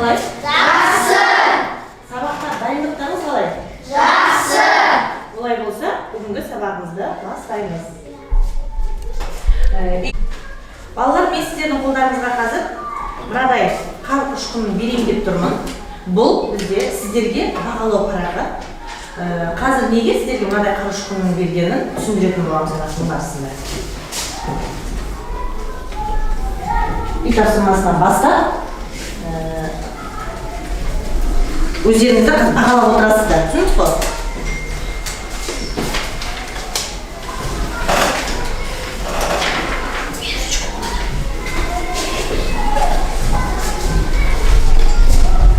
қалай? Жақсы. Сабаққа дайындықтарыңыз қалай? Жақсы. Олай болса, бүгінгі сабағымызды бастаймыз. Балалар, мен сіздердің қолдарыңызға қазір мынадай қар ұшқынын берейін деп тұрмын. Бұл бізде сіздерге бағалау парағы. Қазір неге сіздерге мынадай қар ұшқынын бергенін түсіндіретін боламыз осының барысында. Үй тапсырмасынан бастап өздеріңізді бағалап отырасыздар. Түсіндіңіз бе?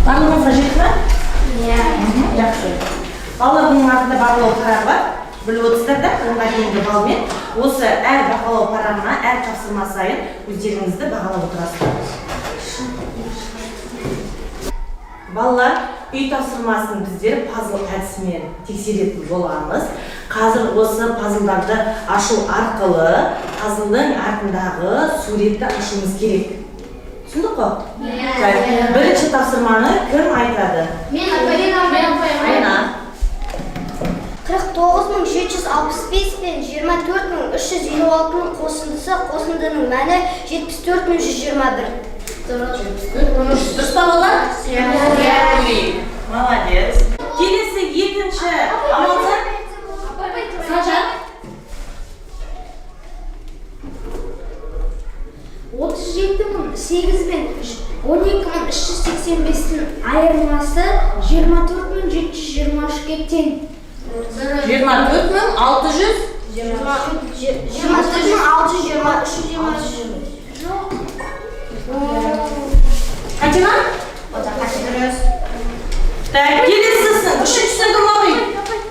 Барлығыңызға жетті ме? Иә. Жақсы. Балалар бұның артында бағалау парағы бар. Біліп отырсыздар да, онға дейінгі балмен осы әр бағалау парағына, әр тапсырма сайын өздеріңізді бағалап отырасыздар. Балалар, үй тапсырмасын біздер пазл әдісімен тексеретін боламыз. Қазір осы пазлдарды ашу арқылы пазлдың артындағы суретті ашуымыз керек. Түсіндік қой? Бірінші тапсырманы кім айтады? Мен. 49765 пен 24356-ның қосындының мәні 74121. Дұрыс па балалар? Молодец. Келесі екінші амалдар. Санжан? 37.008 мен 12.385-ің айырмасы 24.723-ге тең. 24.600? 24.623. Жоқ. Қайтена? Так, келесісің. Үшіншісін кім оқиды?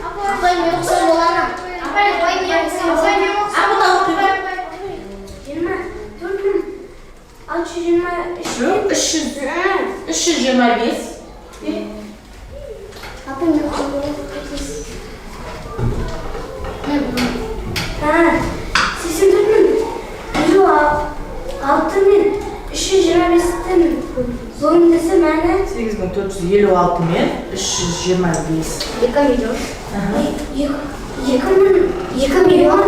Апай, мен ұқсам боларым. Апай, мен ұқсам боларым. Апыда оқиды. 325. Апай, мен ұқсам боларым. 84.56 мен 325-тің зойындысы мәні 8456 мен 325. 2 миллион. 2 миллион.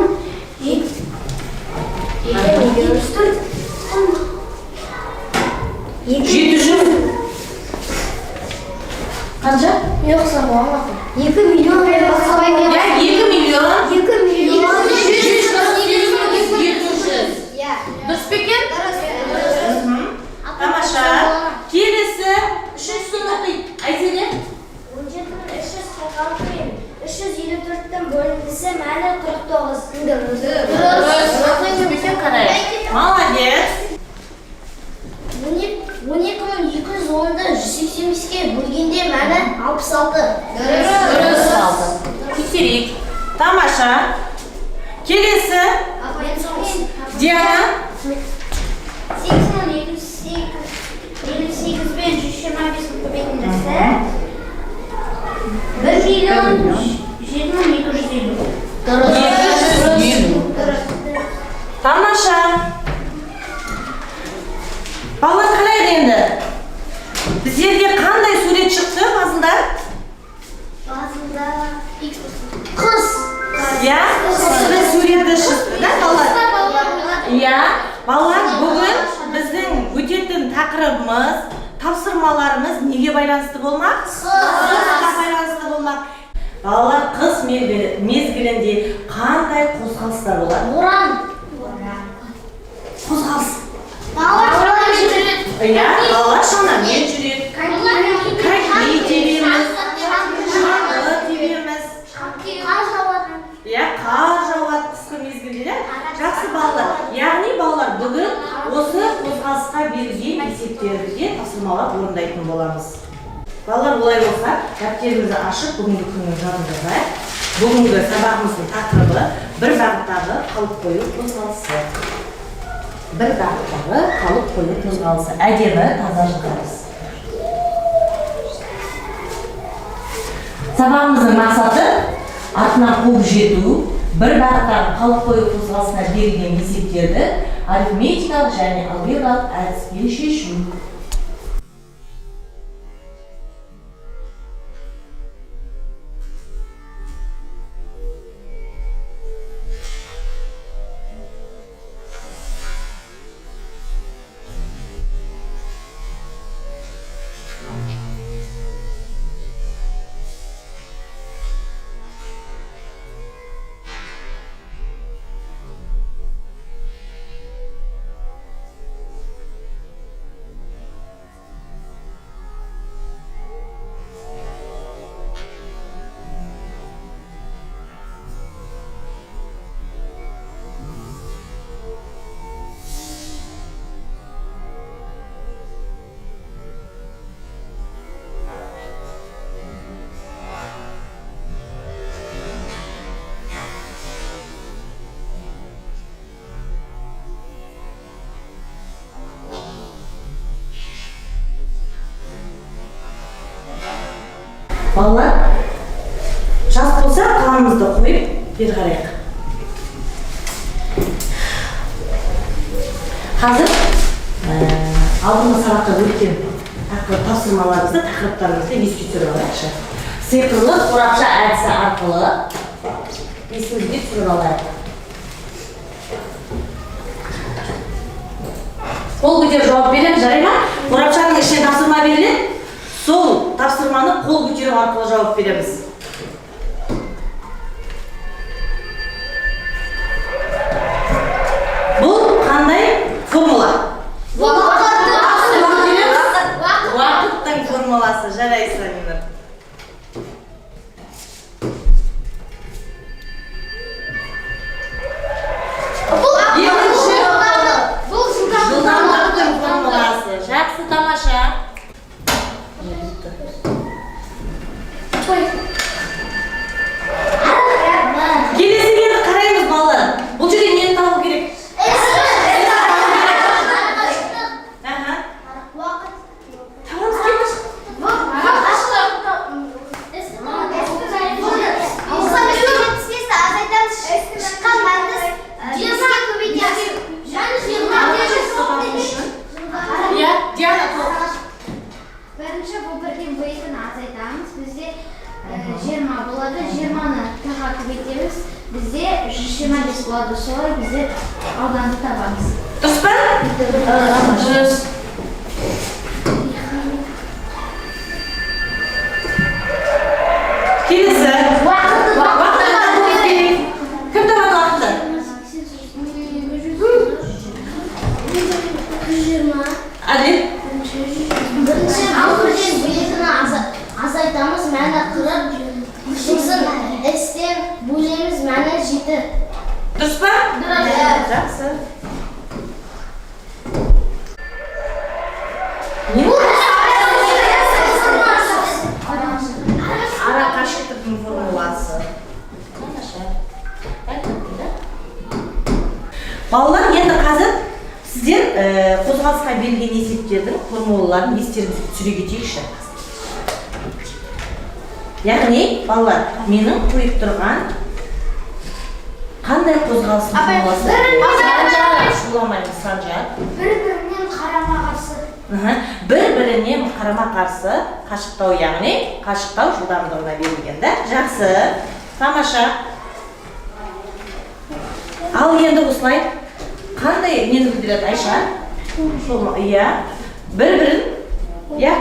700. Қанша? Жоқса болмақ. 2 миллион. 2 миллион. 2 миллион. 700. Дұрыс па екен? Тамаша. Келесі үшіншісін оқиды. Айзере? 17.346 мен 354-тің бөліндісі мәні 49. Молодец. 12.210-ды 185-ге бөлгенде мәні 66. Тексерейік. Тамаша. Келесі Диана. 8.258 мен 125-дің көбейтіндісі 1.007.250. Тамаша. Балалар қарайды енді. Біздерге қандай сурет шықты пазлдар? Пазлда қыз. Иә, қыздың суреті шықты, да балалар? Иә, балалар, бүгін біздің өтетін тақырыбымыз, тапсырмаларымыз неге байланысты болмақ? Қызға байланысты болмақ. Балалар, қыс мезгілінде қандай қозғалыстар болады? Боран. Қозғалыс. Балалар жүреді. Иә, балалар шанамен жүреді. Коньки тебеміз, шаңғы тебеміз. Қар жауады. Иә, қар жауады қысқы мезгілде. Жақсы балалар. Яғни балалар бүгін осы қозғалысқа берілген есептерді тапсырмалар орындайтын боламыз. Балалар, олай болса, дәптерімізді ашып, бүгінгі күннің жадын жазайық. Бүгінгі сабағымыздың тақырыбы бір бағыттағы қалып қою қозғалысы. Бір бағыттағы қалып қою қозғалысы. Әдемі таза жазамыз. Сабағымыздың мақсаты артынан қуып жету, бір бағыттағы қалып қою қозғалысына берілген есептерді арифметикалық және алгебралық әдіспен шешу. Балалар, жас болса қанымызды қойып бері қарайық. Қазір алдыңғы сабақта өткен тапсырмаларымызды, тақырыптарымызды еске түсіріп алайықшы. Сиқырлы қорапша әдісі арқылы есімізге түсіріп алайық. Қол көтеріп жауап береміз, жарай ма? Қорапшаның ішіне тапсырма беріледі. Сол тапсырманы қол көтеру арқылы жауап береміз. Бұл қандай формула? Уақыттың формуласы. Жарайсың, Аминар. Жылдамдықтың формуласы. Жақсы, тамаша. Келесі енді қараймыз, балалар. Бұл жерде нені табу керек? Бірінші бұл бірден бөйетін азайтамыз. Бізде 20 болады. 20-ны тағы көбейтеміз. Бізде 125 болады. Солай бізде ауданды табамыз. Дұрыс па? Дұрыс. Келесі. Уақытты табуымыз керек. Кім табады уақытты? 120. Әділ. Бірінші бірден бөйтіні азайтамыз. Мәні 40. Сосын істен бөлеміз. Мәні 7. Дұрыс па? Дұрыс. Жақсы. Ара қашықтықтың формуласы. Балалар, енді қазір сіздер қозғалысқа берілген есептердің формулаларын естеріңізге түсіре кетейікші. Яғни, балалар, менің қойып тұрған қандай қозғалыстың формуласы? Шуламаймыз, Санжар. Бір-бірінен қарама-қарсы. Бір-бірінен қарама-қарсы қашықтау, яғни қашықтау жылдамдығына берілген. Жақсы, тамаша. Ал енді осылай қандай нені білдіреді, Айша? Иә, бір-бірін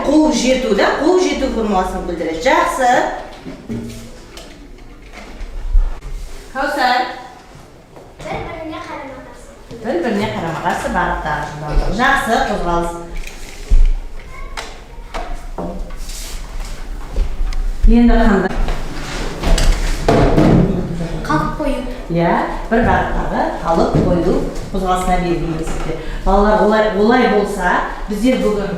қол жету, қол жету формуласын білдіреді. Жақсы. Каусар. Бір-біріне қарама-қарсы. Бір-біріне қарама-қарсы бағыттағы жылдамдығы. Жақсы, қозғалыс. Енді қандай? Қалып қою. Иә, бір бағыттағы қалып қою қозғалысына берілген есептер. Балалар, олай болса, біздер бүгін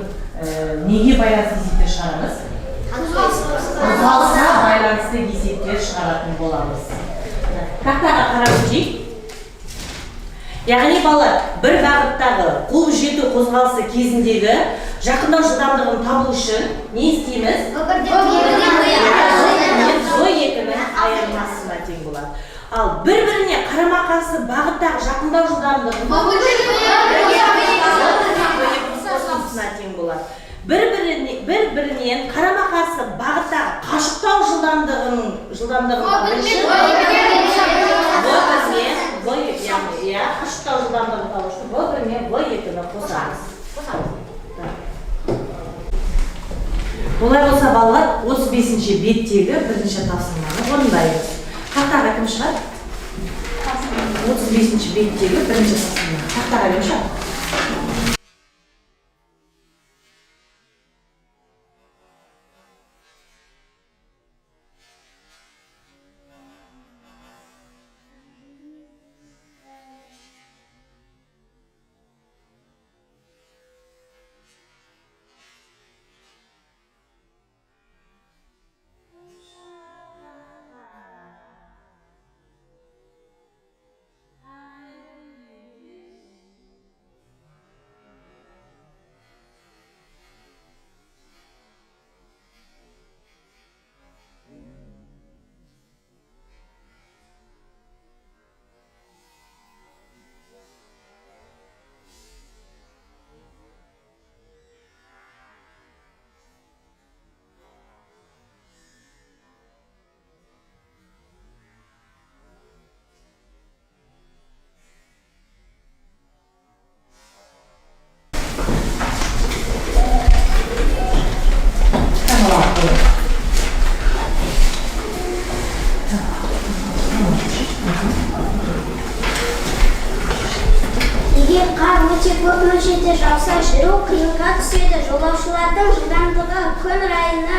неге байланысты есептер шығарамыз? Қозғалысқа байланысты есептер шығаратын боламыз. Тақтаға қарап өтейік. Яғни балалар, бір бағыттағы қол жету қозғалысы кезіндегі жақындау жылдамдығын табу үшін не істейміз? Б2-нің айырмасына тең болады. Ал бір-біріне қарама-қарсы бағыттағы жақындау жылдамдығын Б2-нің тең болады. Бір-бірінен қарама-қарсы бағыттағы қашықтау жылдамдығын қашықтау жылдамдығын табу үшін Б1-мен Б2-ні қосамыз. Олай болса, балалар, 35-ші беттегі бірінші тапсырманы орындаймыз. Тақтаға кім шығар? 35-ші беттегі бірінші тапсырманы. Тақтаға кім шығар? жауса жүру қиынға түседі. Жолаушылардың жылдамдығы күн райына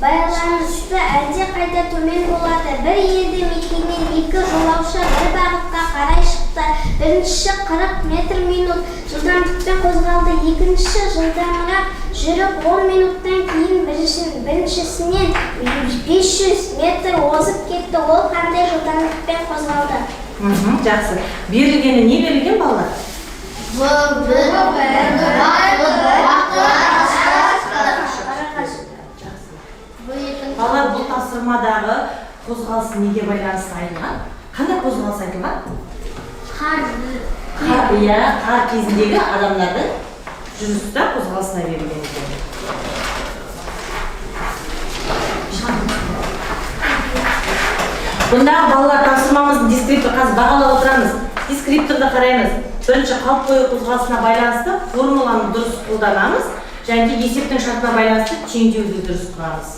байланысты әлде қайда төмен болады. Бір елді мекеннен 2 жолаушы бір бағытқа қарай шықты. Біріншісі 40 метр минут жылдамдықпен қозғалды. Екіншісі жылдамырақ жүріп 10 минуттан кейін біріншісінен 500 метр озып кетті. Ол қандай жылдамдықпен қозғалды? Жақсы. Берілгені не берілген балалар? Балалар, бұл тапсырмадағы қозғалыс неге байланысты айтылған? Қандай қозғалыс айтылған? Қар кезіндегі адамдардың жүрісті қозғалысына берілген екен. Бұндағы балалар тапсырмамыздың дескриптор қазір бағалап отырамыз. Дескрипторды қараймыз. Бірінші қалып қою қозғалысына байланысты формуланы дұрыс қолданамыз, және есептің шартына байланысты теңдеуді дұрыс құрамыз.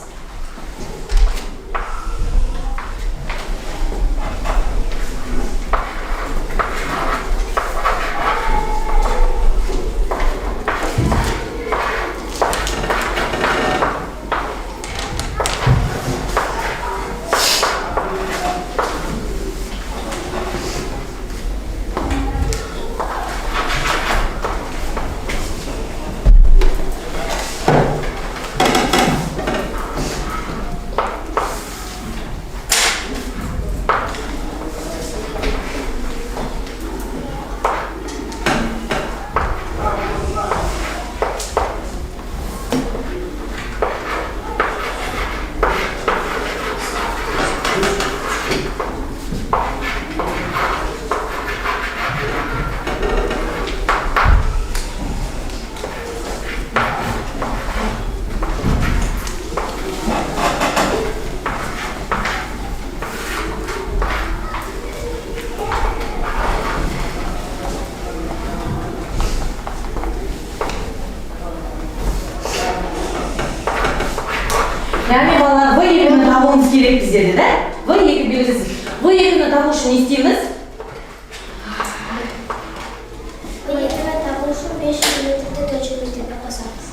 Яғни балалар, V екіні табуымыз керек біздерді, да? V екі белгісіз. V екіні табу үшін не істейміз? V екіні табу үшін 500 метрді точкамызды қосамыз.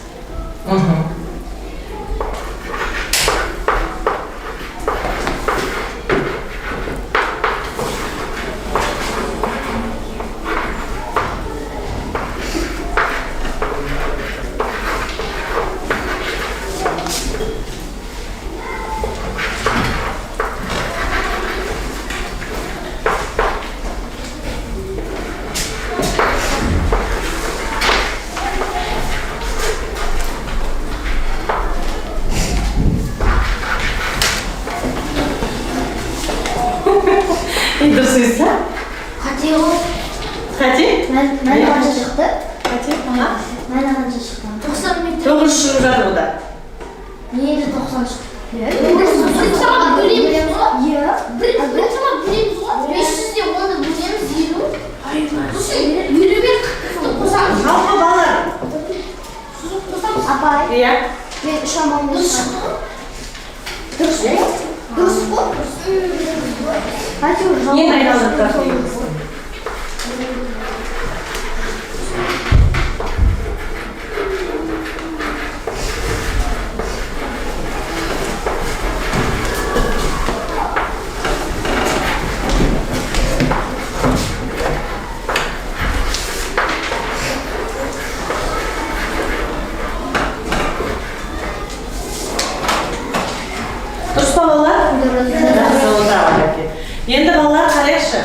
Дұрыс па? Қате ғой. Қате? Мән қанша шықты? Қате? Мән қанша шықты? 90 метр. 9 шығып жатыр ода. Енді 90 шықты. Бір сама бөлеміз ғой? Бір сама бөлеміз ғой? 500-де оны бөлеміз 50. Сосын 50-мен 40-ты қосамыз. Жалпы балалар. Сосын қосамыз. Апай, Иә. мен шамамды Дұрыс шықты ғой? дұрыс қой? Дұрыс қой? Әйтеуір Ең айналып тұрады. Дұрыс па балалар? Енді балалар қарайықшы.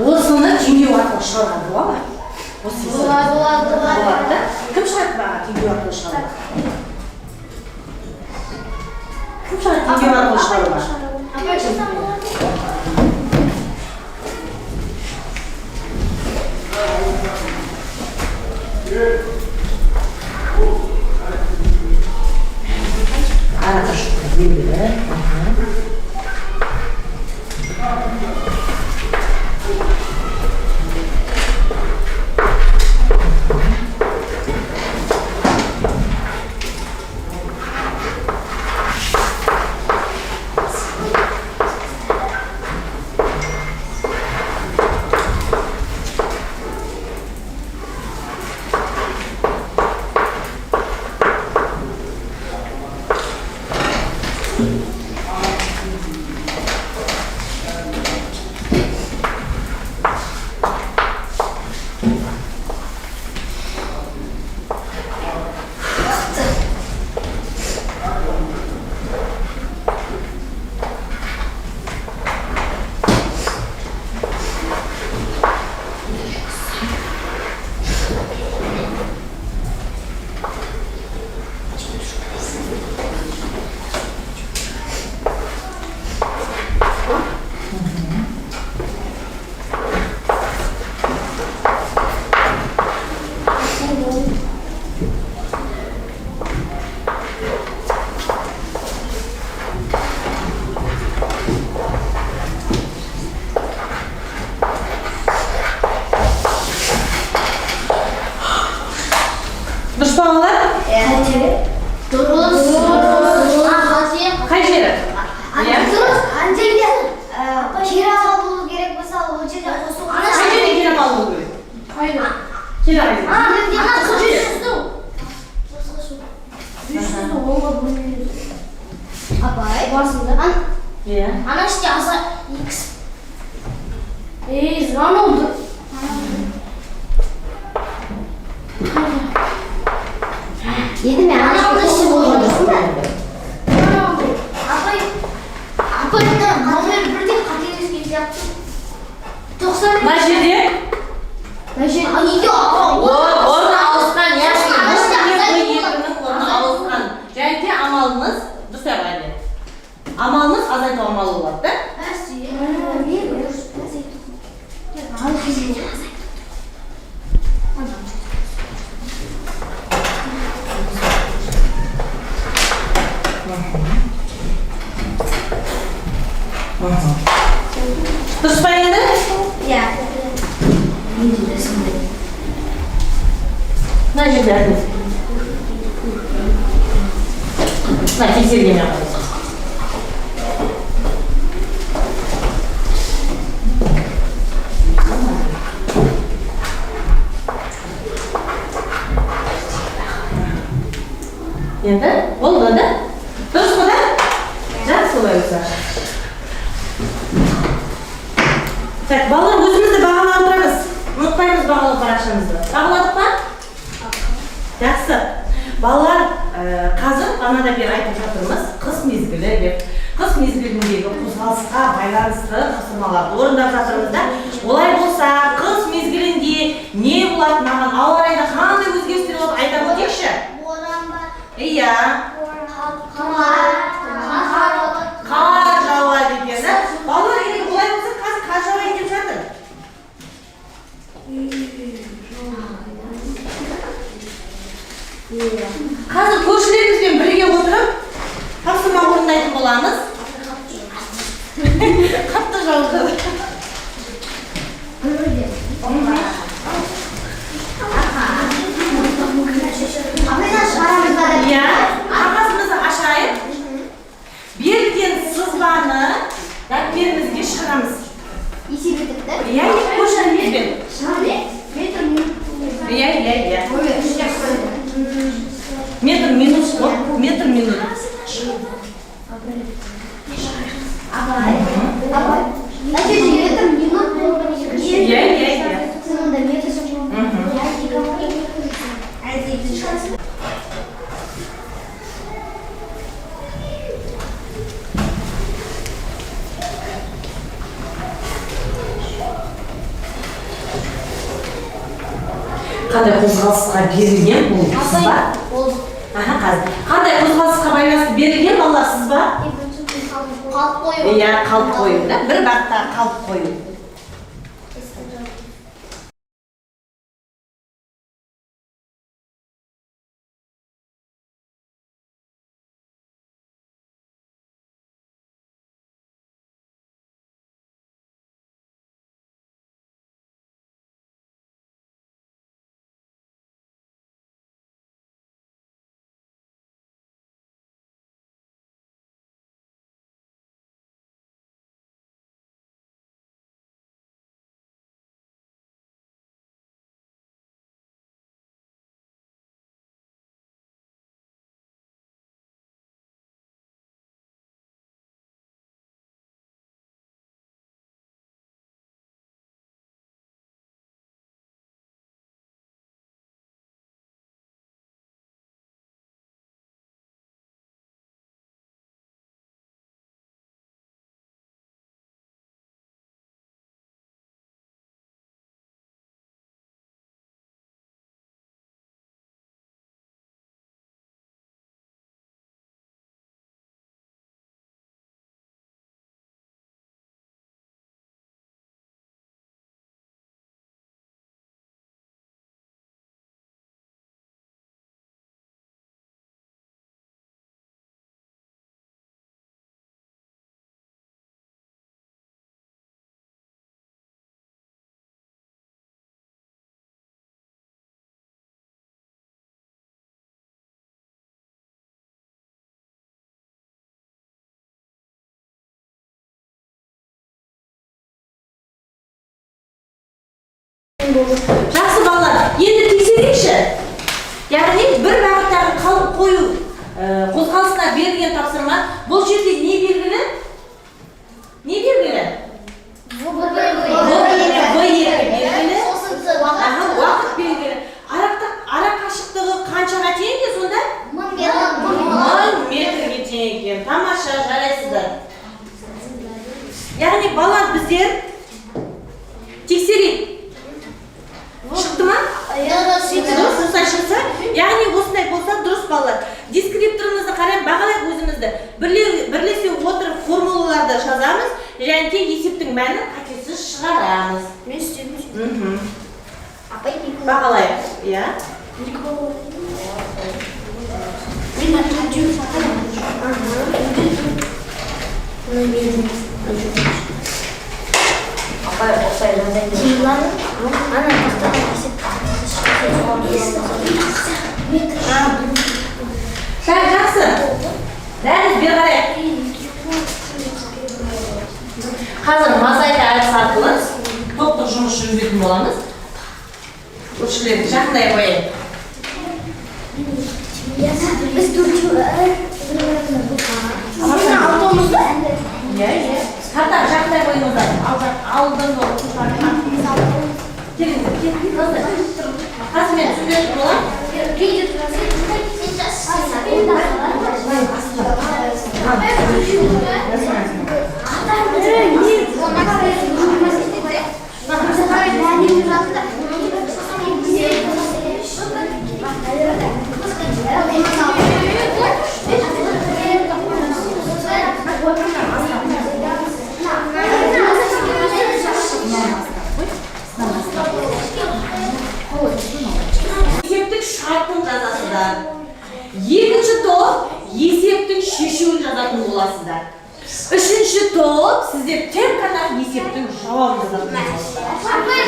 Осыны теңдеу арқылы шығарған болады ма? Осы есеп. Болады. Кім шығарды баға теңдеу арқылы шығарған? Кім шығарды теңдеу арқылы шығарған? Апай, жасам болады. Арақашықтық белгілі. Дұрыс па балалар? Дұрыс. Қай жері? Иә? Керам болу керек болса, ол жерде қосу. Қай жерде керам алу керек? Қайда? Келе қай жерде? Абай. Барсында. Иә. Ана іште аса X. Звон oldu. Yedim ya. Anamda işi oldu. Апай номер бірде қателескен сияқты. 90. Мына жерде? Неге Орны ауысқан, яғни Анашты бұл азайтып екінің орны ауысқан. Және де амалымыз, дұрыс айтады. Амалымыз азайту амалы болады, да? Дұрыс па енді? Иә. Мына жерде әдіс. Мына тексерген жағдайымыз. Енді болды да? Дұрыс па да? Жақсы солай болса. Так, балалар өзімізді бағалап отырамыз. Ұмытпаймыз бағалау парақшамызды. Бағаладық па? Жақсы. Балалар, қазір анада бері айтып жатырмыз, қыс мезгілі деп. Қыс мезгіліндегі қозғалысқа байланысты тапсырмаларды орындап жатырмыз да. Олай болса, қыс мезгілінде не болады, маған ауа райда қандай өзгерістер болады айтып өтейікші? Иә. Қар жауады екен. Балалар, енді олай болса, қазір қар жауады деп жатыр. Қазір көршілерімізбен бірге отырып, тапсырма орындайтын боламыз. Қатты жауып жатыр. Иә, қағазымызды ашайық. Берілген сызбаны дәптерімізге шығарамыз. Иә, көршілерімізбен. Иә. Метр минут, метр минут. Иә. Қандай қозғалысқа берілген бұл сызба? Қандай қозғалысқа байланысты берілген балалар сызба? Қалып қою. Иә, қалып қою да. Бір бағытта қалып қою. Жақсы балалар, енді тексерейікші. Яғни бір бағыттағы қалып қою қозғалысына берілген тапсырма. Бұл жерде не белгілі? Не белгілі? В2 белгілі. Уақыт белгілі. Ара қашықтығы қаншаға тең екен сонда? 1000 метрге тең екен. Тамаша, жарайсыздар. Яғни балалар біздер тексерейік. Шықты ма? Дұрыс, осылай шықса, яғни осындай болса дұрыс балалар. Дескрипторымызды қарайып бағалайық өзімізді. Бірлесе отырып формулаларды жазамыз, және де есептің мәнін қатесіз шығарамыз. Мен істеймін. Бағалайық, иә? Жақсы. Дәліз бері қарайық. Қазір мозаика әдісі арқылы топтық жұмыс жүргізетін боламыз. Көршілерді жақындай қояйық. Қарттар жақындай қойыңыздар. Алдын болып келіңіздер. Қасымен сөйлесіп боламын. Есептік шартын жазасыздар. Екінші топ есептің шешуін жазатын боласыздар. Үшінші топ сіздер тек қана есептің жауабын жазатын боласыздар.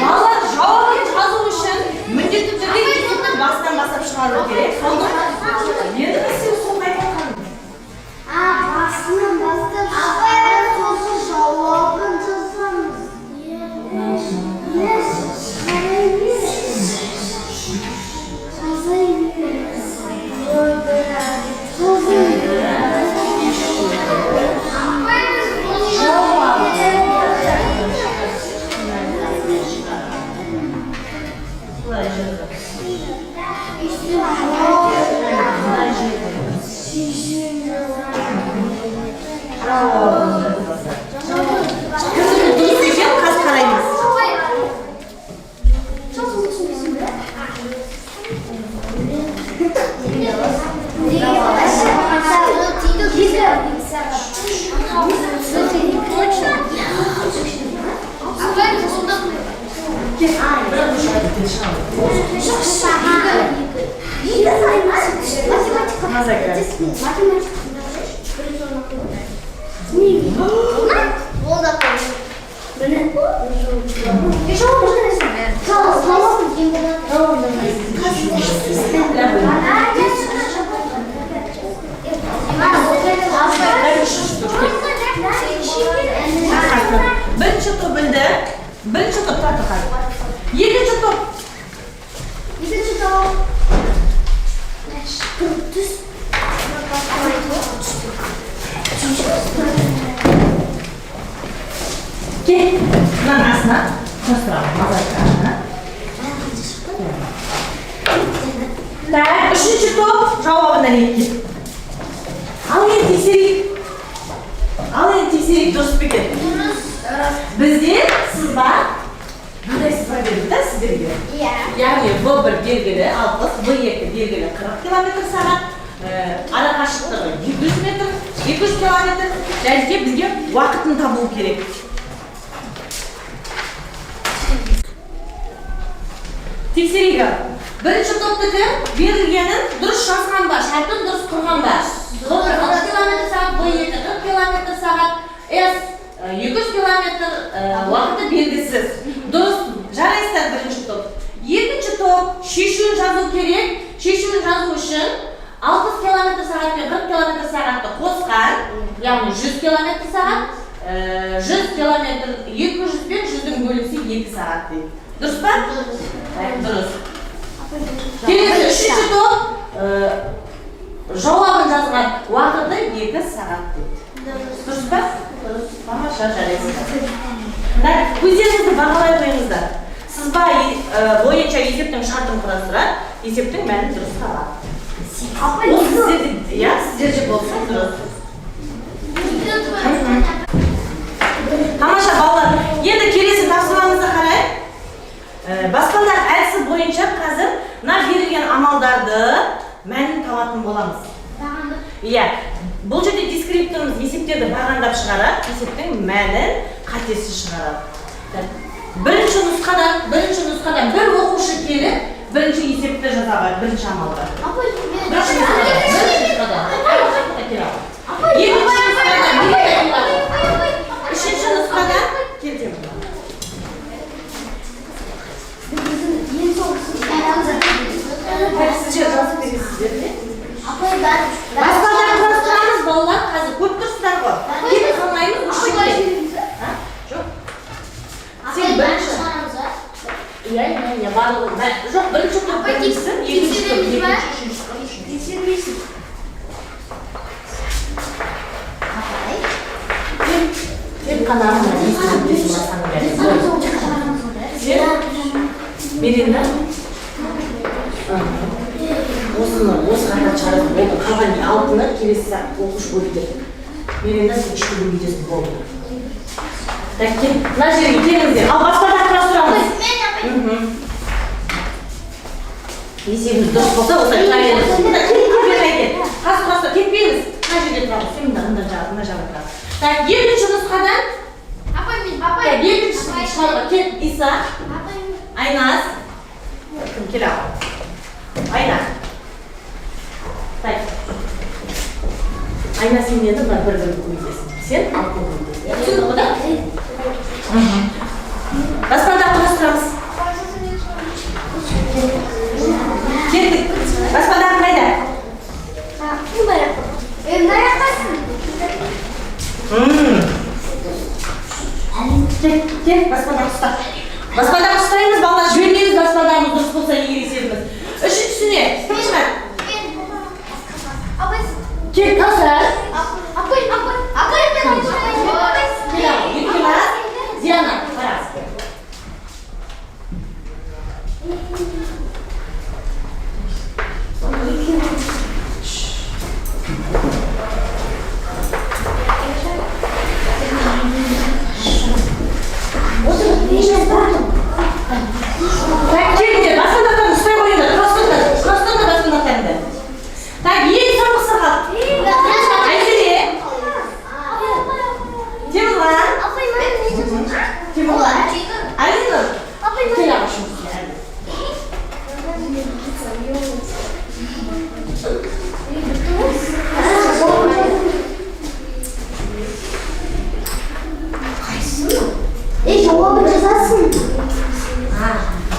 Балалар жауабын жазу үшін міндетті түрде есептің басынан бастап шығару керек. Сонда енді біз сен соны айтып қалдым. Басынан бастап сосын жауабын жазамыз. Бірінші топ білді. Бірінші топ тартықай. Екінші топ. Екінші топ. Кел, мынаның астына қостырalım, мозаиканы. Так, үшінші топ жауабына ниетке. Ал енді тексерейік, дұрыс па екен? Бізде сызба мынандай сызба берді да сіздерге. Яғни В1 белгілі 60, В2 белгілі 40 км/сағат, ара қашықтығы 200 метр, 200 км, және де бізге уақытын табу керек. Тексерейік. Бірінші топтікі берілгенін дұрыс жазған ба, шартын дұрыс құрған ба? В1 60 км/сағат, В2 40 км/сағат, С 200 км уақыты белгісіз. Дұрыс, жарайсыздар бірінші топ. Екінші топ шешуін жазу керек. Шешуін жазу үшін 60 км/сағат пен 40 км/сағатты қосқан, яғни 100 км/сағат, 100 км 200 пен 100-дің бөлінсе 2 сағат дейді. Дұрыс па? Дұрыс. Келесі үшінші топ жауабын жазған уақыты 2 сағат дейді. Дұрыс па? Тамаша, жарайсыздар. Өздеріңізді бағалай қойыңыздар. Сызба бойынша есептің шартын құрастырады, есептің мәнін дұрыс табады. Ол сіздерде болса дұрыс. Тамаша балалар, енді келесі тапсырмаңызды қарайық. Баспалдақ әдісі бойынша қазір мына берілген амалдарды мәнін табатын боламыз. Иә, бұл жерде дискрипторымыз есептерді бағандап шығарады, есептің мәнін қатесіз шығарады. Бірінші нұсқадан бір оқушы келіп, бірінші есепті жазаға, бірінші амалға. Үшінші нұсқадан келдім. Баспалдақ құрастырамыз балалар, қазір көп тұрсыздар ғой. Кетіп қалмаймыз, үшінші. Жоқ. Сен бірінші. Иә, барлығы. Жоқ, бірінші топ біріншісін, екінші топ, үшіншісін. Сен қанағына естіп басқаны бәрі. Береді? Осы қағат шығарып болды. Қалған алтыны келесі оқушы бөлді. Береді, сен үшті бөлгедесін болды. Так, мына жерге келіңіздер. Ал баспалдақ құрастырамыз. Есебіміз дұрыс болса, осылай қайырыңыз. Қас құрастыр, кетпеңіз. Мына жерге тұрамыз. Сен мында жағып тұрады. Так, екінші нұсқадан. Екінші шығарғы кет Иса. Айназ. Кім келе ал? Айназ. Так. Айназ сен енді бір көмектесің. Сен ал көмектесің. Түсінді ғой да? Баспалдақ құрастырамыз. Кеттік. Баспалдақ қайда? Кет, баспалдақ ұста. Баспалдақ ұстаймыз, балалар жібермейміз баспалдағымыз дұрыс болса егер есебіміз. Үшіншісіне, кім шығады? Кет, Кәусар. Диана, қарас. Так, келіңдер, баспалдақтарды ұстай қойыңдар, құрастырыңдар баспалдақтарыңды. Так, ең соңғысы қалды. Айзере. Темірлан. Темірлан. Айнұр. Кел ағашымыз. Жауабы жазасың.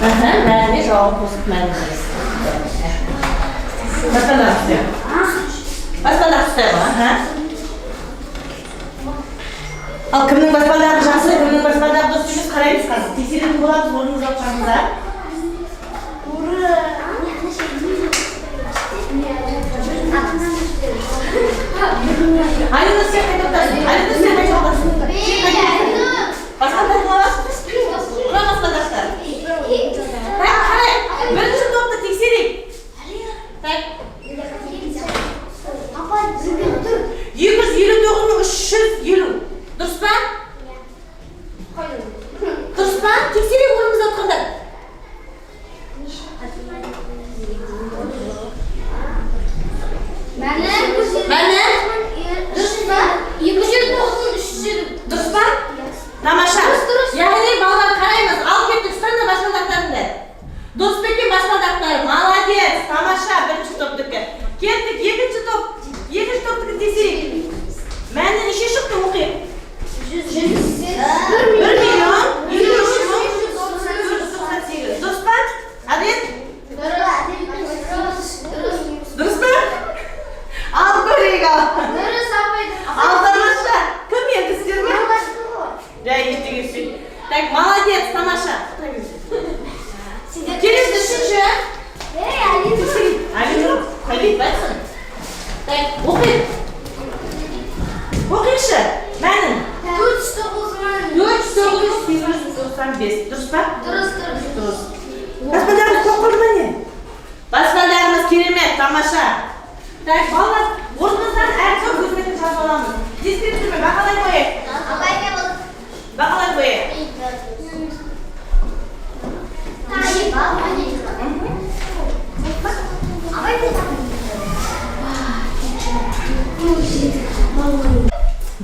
Бәріне жауап қосып мәлім жазасың. Баспалдақ ұстай. Баспалдақ ұстай ғой. Ал кімнің баспалдағы жақсы, кімнің баспалдағы дұрыс емес қараймыз қазір. Тексеретін боламыз, орныңызға отырыңыздар. Айнұр сен қайда отырасың? Айнұр сен қайда отырасың? Баспалдақ бола? Құра баспалдақтар. Так, қарай. Бірінші топты тексерейік. Так. 259.350. Дұрыс па? Дұрыс па? Тексерейік орнымызда отырғандар. Мәні? Дұрыс па? 290. тамаша. Так, балалар, орныңыздан әркім өзгеріп жазып аламыз. Дискретірме, бақалай қойып. Бақалай қойып.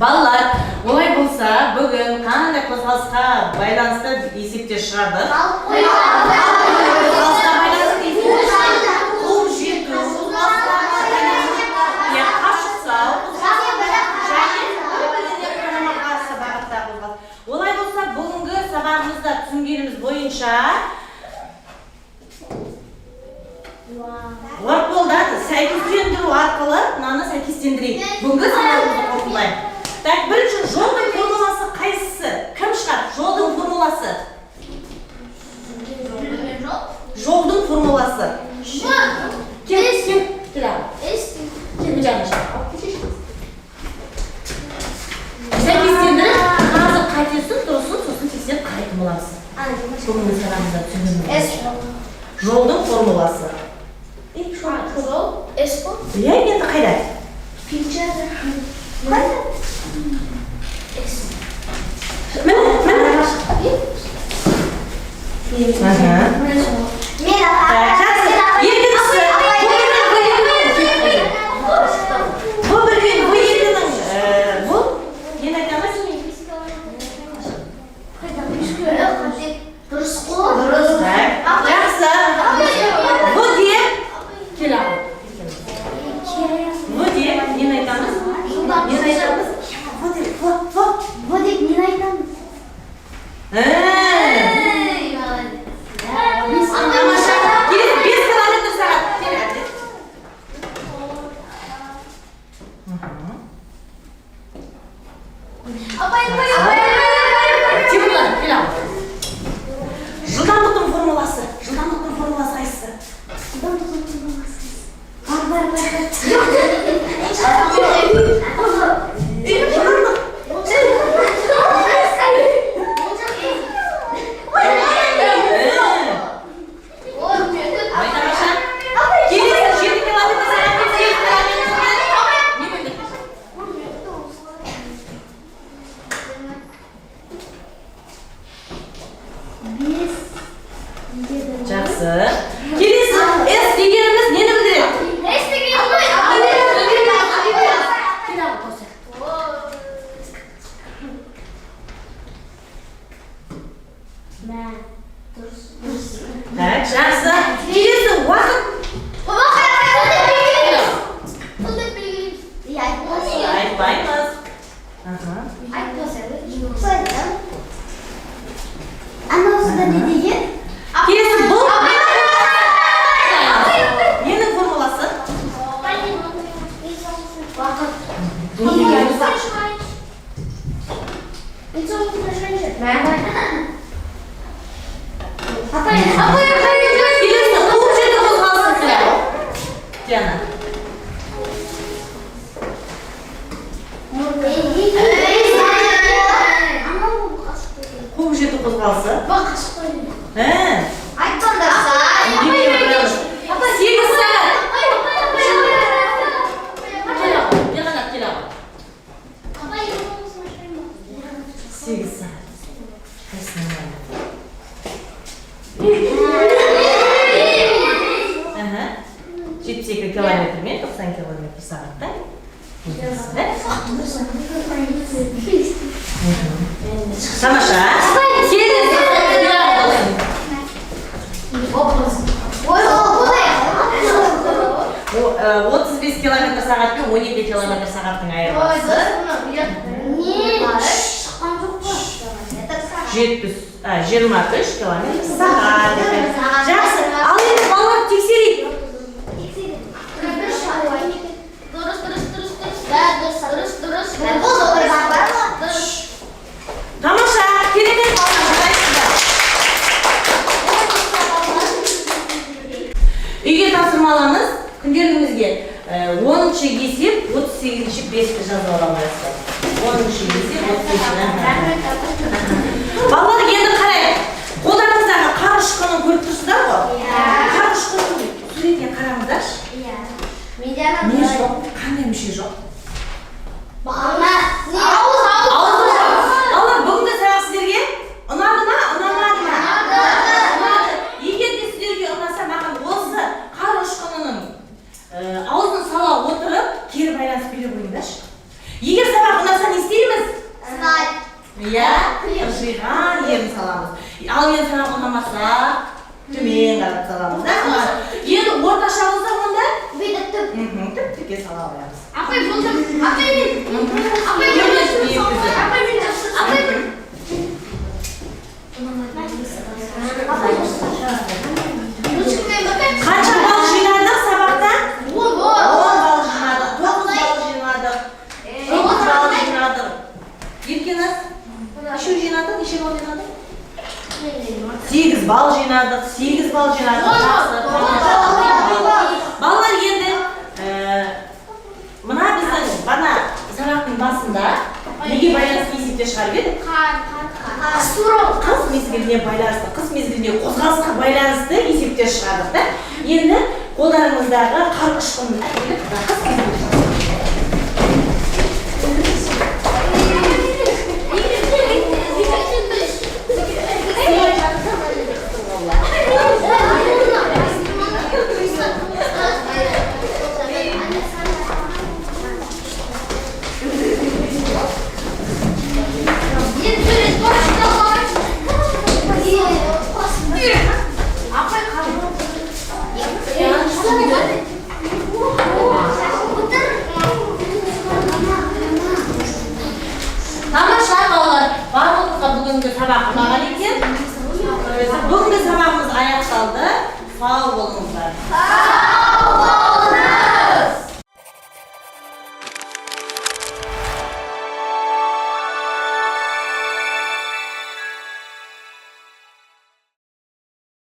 Балалар, олай болса, бүгін қандай қозғалысқа байланысты есептер шығардық? Қозғалысқа байланысты есептер шығардық. Қуып жету, қашық сау, және бір-біріне қарама-қарсы бағытта қозғалыс. Олай болса, бүгінгі сабағымызда түсінгеніміз бойынша Workball'dan сәйкестендіру арқылы мынаны сәйкестендірейік. Бүгінгі сабағымызды қорытындылайық. Так, бірінші жолдың формуласы қайсысы? Кім шығады? Жолдың формуласы. Жолдың формуласы. Кел бір жағына шығар. Сәйкестендіріп, қазір қайтесін, дұрысын, сосын тексеріп қарайтын боламыз. Бүгінгі сабағымызда түсіндіңіз. Жолдың формуласы. Иә, енді қайда? Жылдамдықтың формуласы қайсысы? Жақсы. Келесі, S дегеніміз нені білдіреді? S деген Так, жақсы. Келесі, уақыт. Айтпаймыз. Келесі, бұл. Ненің формуласы? Келесі, қуып жету қозғалысын сұрайды. Диана. Қуып жету қозғалысы. Сегіз сағат. Сегіз сағат. Жетпіс екі километрмен 90 километр сағатта. Тамаша. Отыз бес километр сағат пен 12 километр сағаттың айырмасы. 23 километр сағат. Жақсы. Ал енді балалар тексерейік. Тамаша, керемет балалар. Үйге тапсырмаларыңыз күнделігімізге 10-ші есеп 38-ші бесті жазып аламыздар. 10-ші есеп 38-ші. Балалар енді қарайық. Қолдарыңыздағы қар ұшқынын көріп тұрсыздар ғой? Қар ұшқынын сурет қараңыздаршы. Iya. Медиана. Не жоқ? Қандай мүше жоқ? Балалар, бүгінгі сабақ сіздерге ұнады ма? Ұнамады ма? Ұнады. Егер де сіздерге ұнаса, маған осы қар ұшқынының аузын сала отырып, кері байланыс бере қойыңдаршы. Егер сабақ ұнаса, не істейміз? Иә, ыржиған ерін саламыз. Ал енді сабақ ұнамаса, төмен қарап саламыз да. Енді орташа болса онда түпке сала қоямыз. Апай болды. Апай мен. Қанша балл жинадық сабақта? 10 10 балл жинадық, 9 балл жинадық, 9 балл жинадық. Еркеназ, неше жинадық, неше балл жинадық? 8 балл жинадық, 8 балл жинадық. Балалар енді мына біздің бана сабақтың басында неге байланысты есепте шығарып едік? Қыс мезгіліне байланысты, қыс мезгіліне қозғалысқа байланысты есепте шығардық да. Енді қолдарыңыздағы қар ұшқынын әкеліп қыс мезгіліне тамаша балалар, барлығыңызға бүгінгі сабақ ұнаған екен. Бүгінгі сабағымыз аяқталды. Сау болыңыздар.